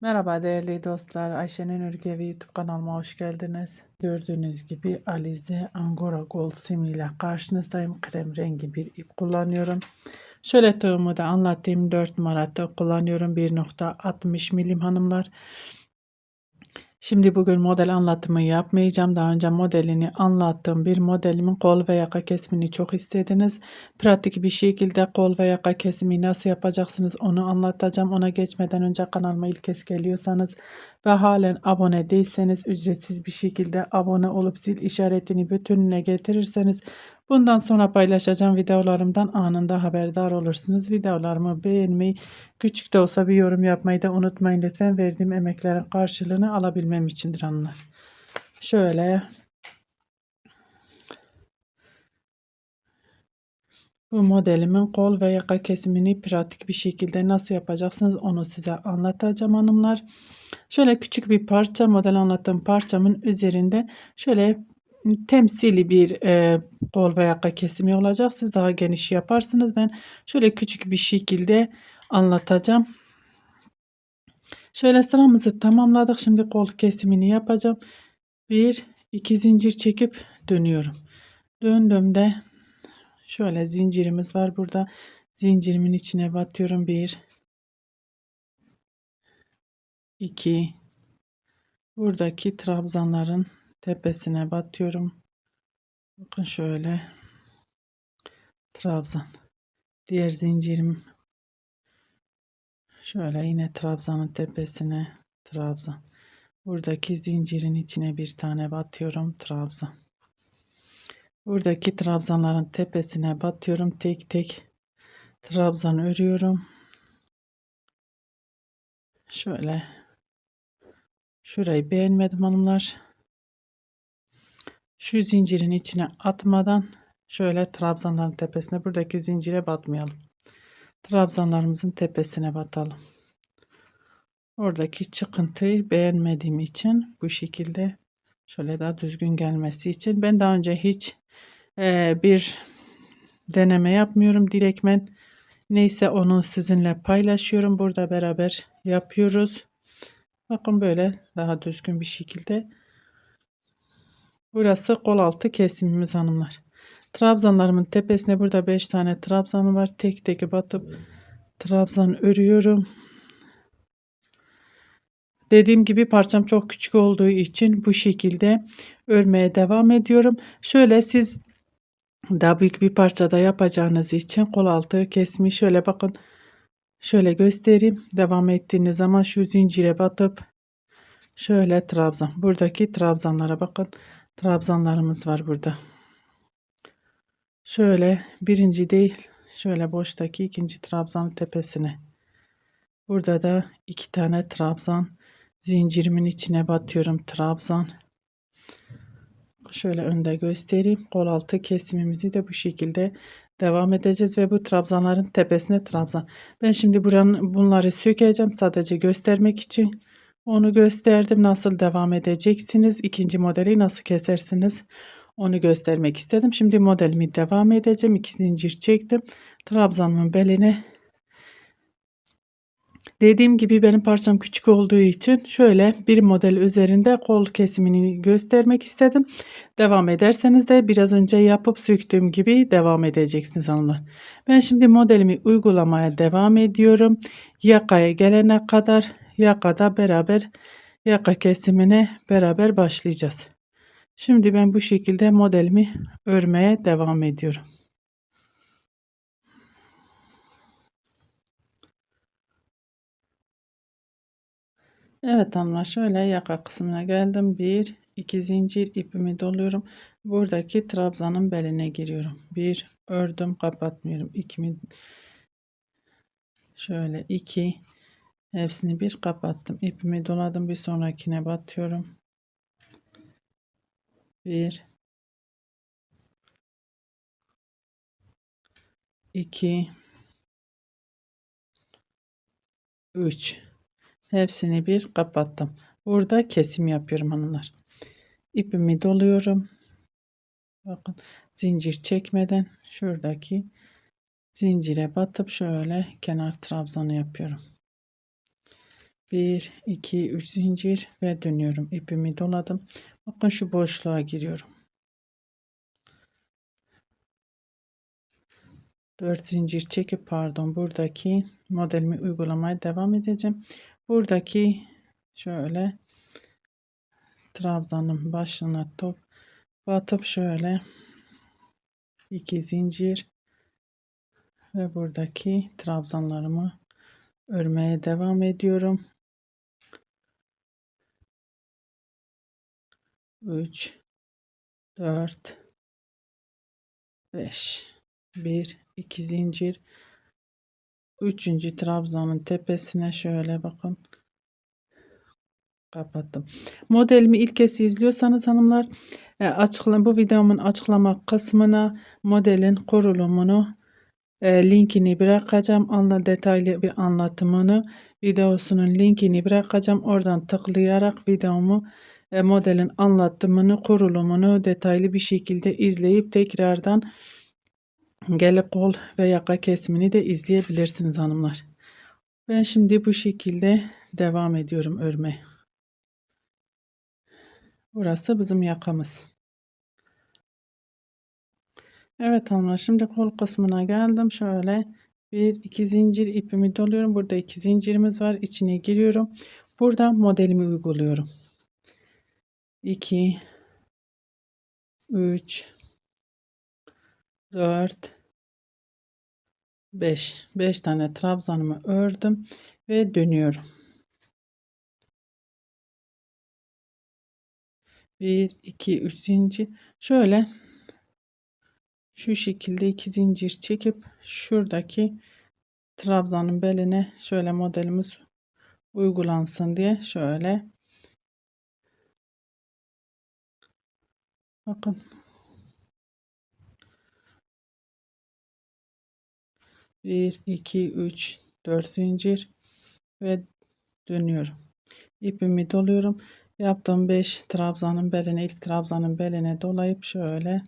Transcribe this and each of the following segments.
Merhaba değerli dostlar. Ayşe'nin Örgü YouTube kanalıma hoş geldiniz. Gördüğünüz gibi Alize Angora Gold Sim ile karşınızdayım. Krem rengi bir ip kullanıyorum. Şöyle tığımı da anlatayım. 4 numara tığ kullanıyorum. 1,60 milim hanımlar. Şimdi bugün model anlatımı yapmayacağım. Daha önce modelini anlattığım bir modelimin kol ve yaka kesimini çok istediniz. Pratik bir şekilde kol ve yaka kesimi nasıl yapacaksınız onu anlatacağım. Ona geçmeden önce kanalıma ilk kez geliyorsanız ve halen abone değilseniz ücretsiz bir şekilde abone olup zil işaretini bütününe getirirseniz bundan sonra paylaşacağım videolarımdan anında haberdar olursunuz. Videolarımı beğenmeyi, küçük de olsa bir yorum yapmayı da unutmayın lütfen. Verdiğim emeklerin karşılığını alabilmem içindir hanımlar. Şöyle bu modelimin kol ve yaka kesimini pratik bir şekilde nasıl yapacaksınız onu size anlatacağım hanımlar. Şöyle küçük bir parça, model anlattığım parçamın üzerinde şöyle temsili bir kol ve yaka kesimi olacak. Siz daha geniş yaparsınız. Ben şöyle küçük bir şekilde anlatacağım. Şöyle sıramızı tamamladık. Şimdi kol kesimini yapacağım. Bir, iki zincir çekip dönüyorum. Döndüğümde şöyle zincirimiz var burada. Zincirimin içine batıyorum. Bir, iki. Buradaki trabzanların tepesine batıyorum. Bakın şöyle trabzan. Diğer zincirim şöyle yine trabzanın tepesine trabzan. Buradaki zincirin içine bir tane batıyorum. Trabzan. Buradaki trabzanların tepesine batıyorum. Tek tek trabzan örüyorum. Şöyle şurayı beğenmedim hanımlar. Şu zincirin içine atmadan şöyle trabzanların tepesine, buradaki zincire batmayalım. Trabzanlarımızın tepesine batalım. Oradaki çıkıntıyı beğenmediğim için bu şekilde şöyle daha düzgün gelmesi için ben daha önce hiç bir deneme yapmıyorum. Direktmen neyse onu sizinle paylaşıyorum. Burada beraber yapıyoruz. Bakın böyle daha düzgün bir şekilde. Burası kol altı kesimimiz hanımlar. Trabzanlarımın tepesine burada 5 tane trabzanım var. Tek tek batıp trabzan örüyorum. Dediğim gibi parçam çok küçük olduğu için bu şekilde örmeye devam ediyorum. Şöyle siz daha büyük bir parçada yapacağınız için kol altı kesimi şöyle bakın. Şöyle göstereyim. Devam ettiğiniz zaman şu zincire batıp şöyle trabzan. Buradaki trabzanlara bakın. Trabzanlarımız var burada. Şöyle birinci değil. Şöyle boştaki ikinci trabzanın tepesine. Burada da 2 tane trabzan. Zincirimin içine batıyorum trabzan. Şöyle önde göstereyim. Kol altı kesimimizi de bu şekilde devam edeceğiz ve bu trabzanların tepesine trabzan. Ben şimdi bunları sökeceğim sadece göstermek için. Onu gösterdim. Nasıl devam edeceksiniz? İkinci modeli nasıl kesersiniz? Onu göstermek istedim. Şimdi modelimi devam edeceğim. 2 zincir çektim. Trabzanımın beline. Dediğim gibi benim parçam küçük olduğu için şöyle bir model üzerinde kol kesimini göstermek istedim. Devam ederseniz de biraz önce yapıp söktüğüm gibi devam edeceksiniz hanımlar. Ben şimdi modelimi uygulamaya devam ediyorum. Yakaya gelene kadar yakada beraber yaka kesimine beraber başlayacağız. Şimdi ben bu şekilde modelimi örmeye devam ediyorum. Evet hanımlar şöyle yaka kısmına geldim. Bir, iki zincir ipimi doluyorum. Buradaki trabzanın beline giriyorum. Bir ördüm kapatmıyorum. İki, şöyle iki, hepsini bir kapattım. İpimi doladım. Bir sonrakine batıyorum. Bir, iki, üç. Hepsini bir kapattım. Burada kesim yapıyorum hanımlar. İpimi doluyorum. Bakın zincir çekmeden şuradaki zincire batıp şöyle kenar trabzanı yapıyorum. 1 2 3 zincir ve dönüyorum. İpimi doladım. Bakın şu boşluğa giriyorum. 4 zincir çekip buradaki modelimi uygulamaya devam edeceğim. Buradaki şöyle trabzanın başına top batıp şöyle 2 zincir ve buradaki trabzanlarımı örmeye devam ediyorum. 3 4 5 1 2 zincir, üçüncü trabzanın tepesine şöyle bakın kapattım. Modelimi ilk kez izliyorsanız hanımlar, bu videomun açıklama kısmına modelin kurulumunu linkini bırakacağım. Detaylı bir anlatımını, videosunun linkini bırakacağım. Oradan tıklayarak videomu, modelin anlatımını, kurulumunu detaylı bir şekilde izleyip tekrardan gelip kol ve yaka kesimini de izleyebilirsiniz hanımlar. Ben şimdi bu şekilde devam ediyorum örmeye. Burası bizim yakamız. Evet hanımlar, şimdi kol kısmına geldim. Şöyle 1 2 zincir ipimi doluyorum. Burada 2 zincirimiz var. İçine giriyorum. Burada modelimi uyguluyorum. 2 3 4 5 tane trabzanımı ördüm ve dönüyorum. 1 2 3 zincir. Şöyle şu şekilde 2 zincir çekip şuradaki trabzanın beline şöyle modelimiz uygulansın diye şöyle bakın 1 2 3 4 zincir ve dönüyorum. İpimi doluyorum. Yaptığım 5 trabzanın beline, ilk trabzanın beline dolayıp şöyle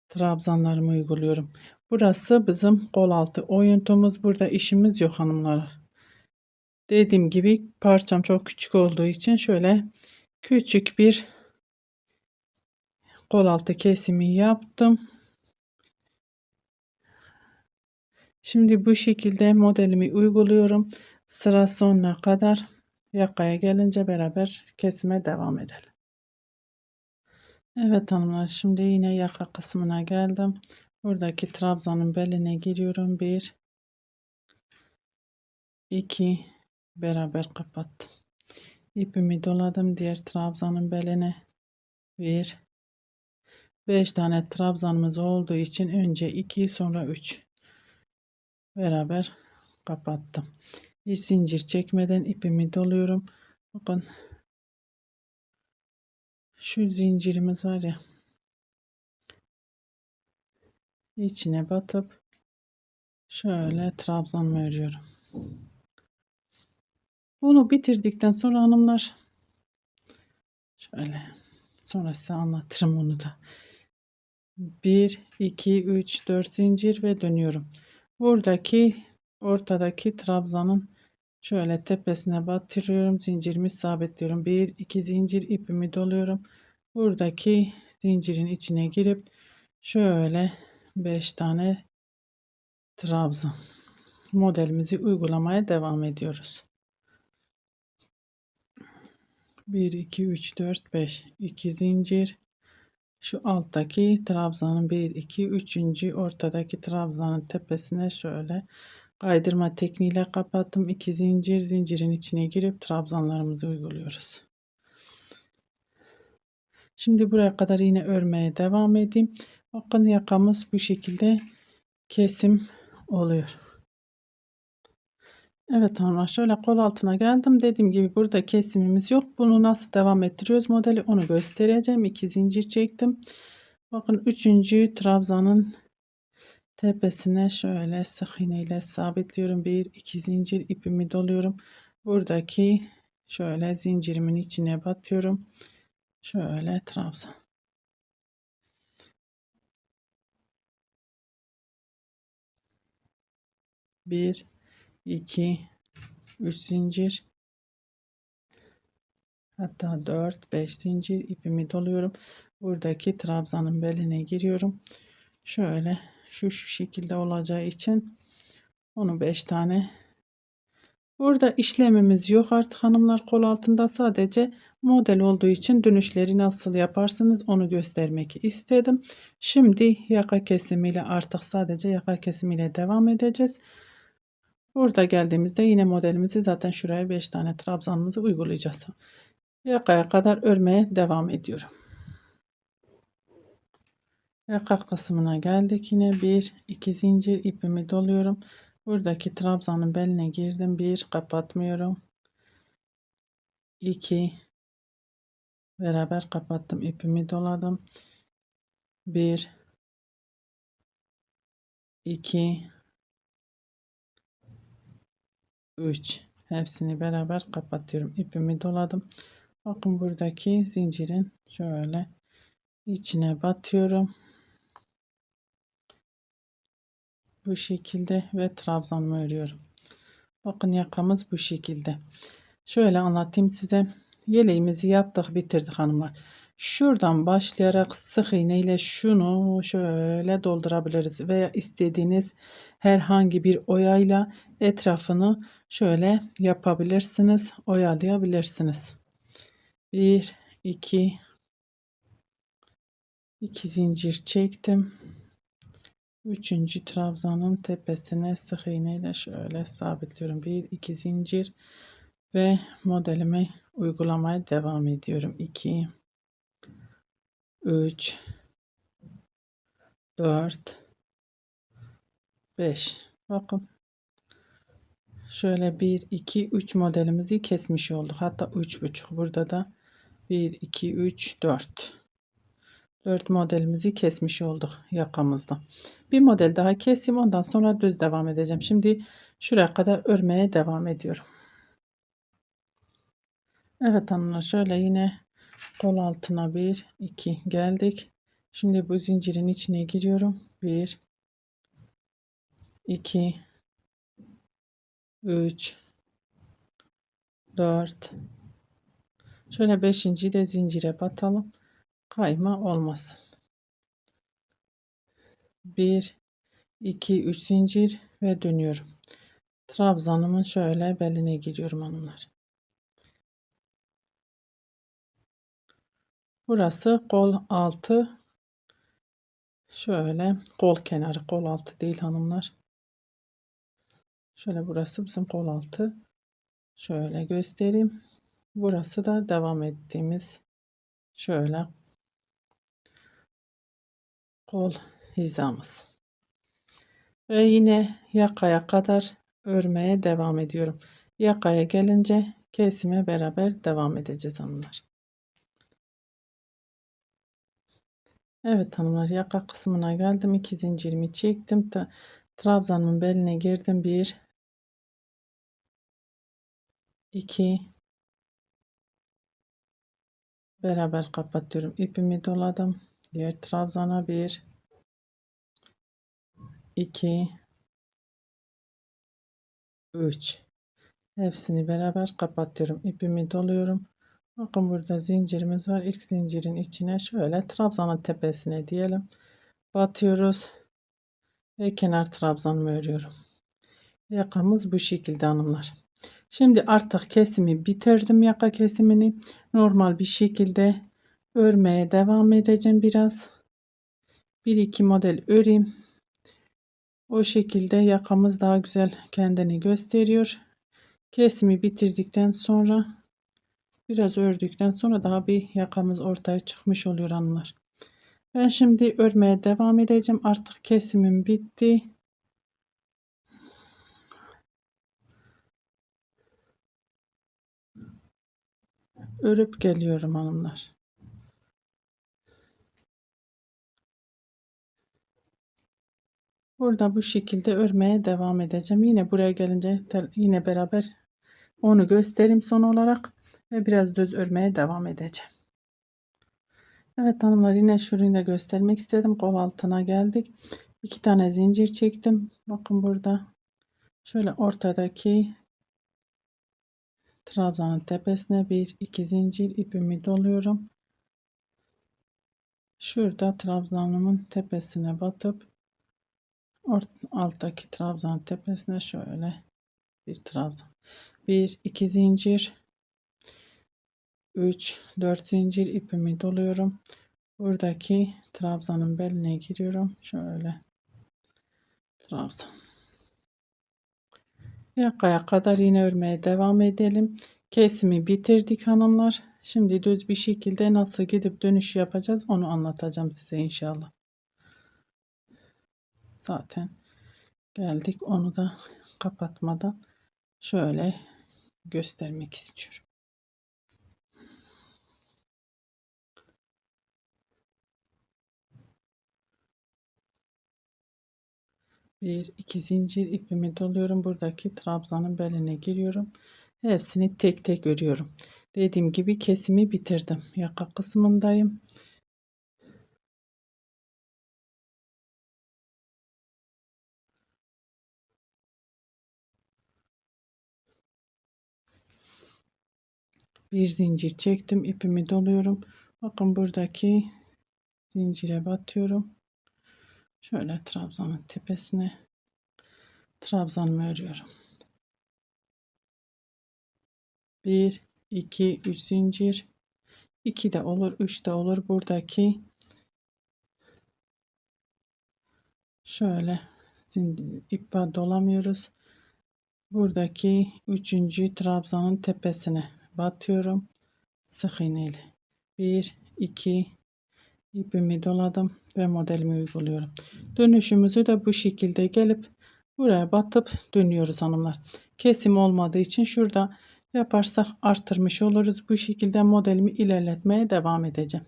trabzanlarımı uyguluyorum. Burası bizim kol altı oyuntumuz. Burada işimiz yok hanımlar. Dediğim gibi parçam çok küçük olduğu için şöyle küçük bir kol altı kesimi yaptım. Şimdi bu şekilde modelimi uyguluyorum. Sıra sonuna kadar, yakaya gelince beraber kesime devam edelim. Evet hanımlar, şimdi yine yaka kısmına geldim. Buradaki trabzanın beline giriyorum. 1 2 beraber kapattım. İpimi doladım diğer trabzanın beline. 1 5 tane trabzanımız olduğu için önce 2 sonra 3 beraber kapattım. Bir zincir çekmeden ipimi doluyorum. Bakın şu zincirimiz var ya, içine batıp şöyle trabzan örüyorum. Bunu bitirdikten sonra hanımlar şöyle, sonra size anlatırım onu da. 1 2 3 4 zincir ve dönüyorum. Buradaki ortadaki trabzanın şöyle tepesine batırıyorum. Zincirimi sabitliyorum. 1 2 zincir ipimi doluyorum. Buradaki zincirin içine girip şöyle 5 tane trabzan modelimizi uygulamaya devam ediyoruz. 1 2 3 4 5 2 zincir, şu alttaki trabzanın 1 2 3. ortadaki trabzanın tepesine şöyle kaydırma tekniğiyle kapattım. 2 zincir, zincirin içine girip trabzanlarımızı uyguluyoruz. Şimdi buraya kadar yine örmeye devam edeyim. Bakın yakamız bu şekilde kesim oluyor. Evet hanımlar, şöyle kol altına geldim. Dediğim gibi burada kesimimiz yok. Bunu nasıl devam ettiriyoruz modeli, onu göstereceğim. 2 zincir çektim. Bakın 3. trabzanın tepesine şöyle sık iğne ile sabitliyorum. 1 2 zincir ipimi doluyorum. Buradaki şöyle zincirimin içine batıyorum. Şöyle trabzan. 1 2 3 zincir hatta 4 5 zincir ipimi doluyorum. Buradaki trabzanın beline giriyorum. Şöyle şu şekilde olacağı için onu 5 tane. Burada işlemimiz yok artık hanımlar, kol altında sadece model olduğu için dönüşleri nasıl yaparsınız onu göstermek istedim. Şimdi yaka kesimiyle, artık sadece yaka kesimiyle devam edeceğiz. Burada geldiğimizde yine modelimizi zaten şuraya 5 tane trabzanımızı uygulayacağız. Yakaya kadar örmeye devam ediyorum. Yaka kısmına geldik. Yine 1 2 zincir ipimi doluyorum. Buradaki trabzanın beline girdim. 1 kapatmıyorum. 2 beraber kapattım, ipimi doladım. 1 2 3 hepsini beraber kapatıyorum. İpimi doladım. Bakın buradaki zincirin şöyle içine batıyorum. Bu şekilde ve trabzanımı örüyorum. Bakın yakamız bu şekilde. Şöyle anlatayım size. Yeleğimizi yaptık, bitirdik hanımlar. Şuradan başlayarak sık iğne ile şunu şöyle doldurabiliriz veya istediğiniz herhangi bir oyayla etrafını şöyle yapabilirsiniz, oyalayabilirsiniz. 1 2 2 zincir çektim. Üçüncü trabzanın tepesine sık iğne ile şöyle sabitliyorum. 1 2 zincir ve modelimi uygulamaya devam ediyorum. 2 3 4 5. Bakın şöyle 1 2 3 modelimizi kesmiş olduk. Hatta 3,5. Burada da 1 2 3 4 4 modelimizi kesmiş olduk yakamızda. Bir model daha keseyim, ondan sonra düz devam edeceğim. Şimdi şuraya kadar örmeye devam ediyorum. Evet hanımlar, şöyle yine kol altına 1 2 geldik. Şimdi bu zincirin içine giriyorum. 1 2 3 4 şöyle 5. de zincire batalım, kayma olmasın. 1 2 3 zincir ve dönüyorum. Trabzanımın şöyle beline giriyorum hanımlar. Burası kol altı, şöyle kol kenarı, kol altı değil hanımlar. Şöyle burası bizim kol altı. Şöyle göstereyim. Burası da devam ettiğimiz şöyle kol hizamız. Ve yine yakaya kadar örmeye devam ediyorum. Yakaya gelince kesime beraber devam edeceğiz hanımlar. Evet hanımlar, yaka kısmına geldim. 2 zincirimi çektim. Trabzanın beline girdim. 1 2 beraber kapatıyorum. İpimi doladım. Diğer trabzana 1 2 3 hepsini beraber kapatıyorum. İpimi doluyorum. Bakın burada zincirimiz var. İlk zincirin içine şöyle trabzanın tepesine diyelim batıyoruz ve kenar trabzanımı örüyorum. Yakamız bu şekilde hanımlar. Şimdi artık kesimi bitirdim. Yaka kesimini normal bir şekilde örmeye devam edeceğim. Biraz 1-2 model öreyim. O şekilde yakamız daha güzel kendini gösteriyor. Kesimi bitirdikten sonra, biraz ördükten sonra daha bir yakamız ortaya çıkmış oluyor hanımlar. Ben şimdi örmeye devam edeceğim. Artık kesimim bitti. Örüp geliyorum hanımlar. Burada bu şekilde örmeye devam edeceğim. Yine buraya gelince yine beraber onu göstereyim son olarak ve biraz düz örmeye devam edeceğim. Evet hanımlar, yine şurayı da göstermek istedim. Kol altına geldik. 2 tane zincir çektim. Bakın burada şöyle ortadaki Trabzanın tepesine bir iki zincir ipimi doluyorum. Şurada trabzanımın tepesine batıp alttaki trabzanın tepesine şöyle bir trabzan. Bir iki zincir, 3 4 zincir ipimi doluyorum. Buradaki trabzanın beline giriyorum. Şöyle trabzan. Yakaya kadar yine örmeye devam edelim. Kesimi bitirdik hanımlar. Şimdi düz bir şekilde nasıl gidip dönüş yapacağız onu anlatacağım size inşallah. Zaten geldik, onu da kapatmadan şöyle göstermek istiyorum. Bir iki zincir ipimi doluyorum. Buradaki trabzanın beline giriyorum. Hepsini tek tek örüyorum. Dediğim gibi kesimi bitirdim. Yaka kısmındayım. Bir zincir çektim, ipimi doluyorum. Bakın buradaki zincire batıyorum. Şöyle trabzanın tepesine trabzanımı örüyorum. 1 2 3 zincir, 2 de olur, 3 de olur. Buradaki şöyle ipe dolamıyoruz. Buradaki 3. trabzanın tepesine batıyorum. Sık iğneyle 1 2 ipimi doladım ve modelimi uyguluyorum. Dönüşümüzü de bu şekilde gelip buraya batıp dönüyoruz hanımlar. Kesim olmadığı için şurada yaparsak arttırmış oluruz. Bu şekilde modelimi ilerletmeye devam edeceğim.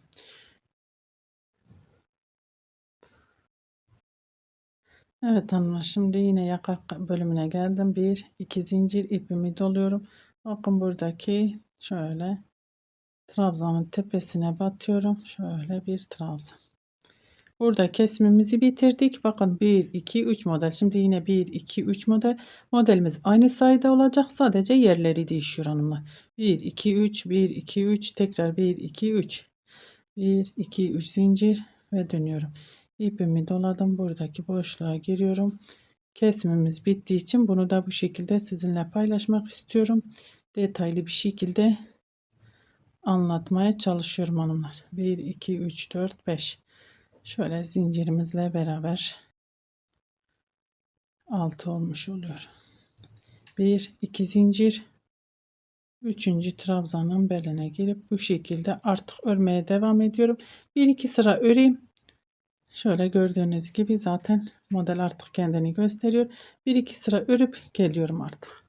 Evet hanımlar, şimdi yine yaka bölümüne geldim. Bir iki zincir ipimi doluyorum. Bakın buradaki şöyle trabzanın tepesine batıyorum. Şöyle bir trabzan. Burada kesimimizi bitirdik. Bakın 1 2 3 model. Şimdi yine 1 2 3 model. Modelimiz aynı sayıda olacak. Sadece yerleri değişiyor hanımlar. 1 2 3 1 2 3 tekrar 1 2 3 1 2 3 zincir ve dönüyorum. İpimi doladım. Buradaki boşluğa giriyorum. Kesimimiz bittiği için bunu da bu şekilde sizinle paylaşmak istiyorum. Detaylı bir şekilde anlatmaya çalışıyorum hanımlar. 1 2 3 4 5. Şöyle zincirimizle beraber 6 olmuş oluyor. 1 2 zincir, 3. trabzanın beline girip bu şekilde artık örmeye devam ediyorum. 1 2 sıra öreyim. Şöyle gördüğünüz gibi zaten model artık kendini gösteriyor. 1 2 sıra örüp geliyorum artık.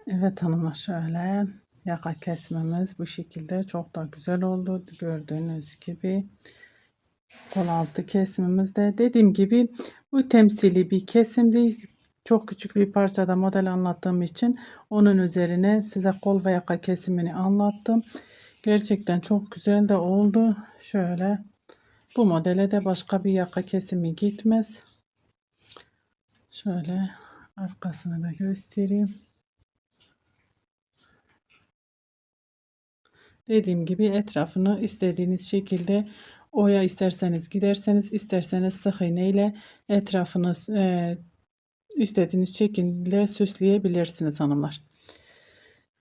Evet hanımlar, şöyle yaka kesmemiz bu şekilde çok da güzel oldu. Gördüğünüz gibi kol altı kesimimiz de dediğim gibi bu temsili bir kesim değil. Çok küçük bir parçada model anlattığım için onun üzerine size kol ve yaka kesimini anlattım. Gerçekten çok güzel de oldu. Şöyle bu modele de başka bir yaka kesimi gitmez. Şöyle arkasını da göstereyim. Dediğim gibi etrafını istediğiniz şekilde oya isterseniz giderseniz, isterseniz sık iğne ile etrafını istediğiniz şekilde süsleyebilirsiniz hanımlar.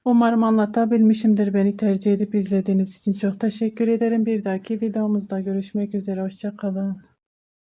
Umarım anlatabilmişimdir. Beni tercih edip izlediğiniz için çok teşekkür ederim. Bir dahaki videomuzda görüşmek üzere. Hoşça kalın.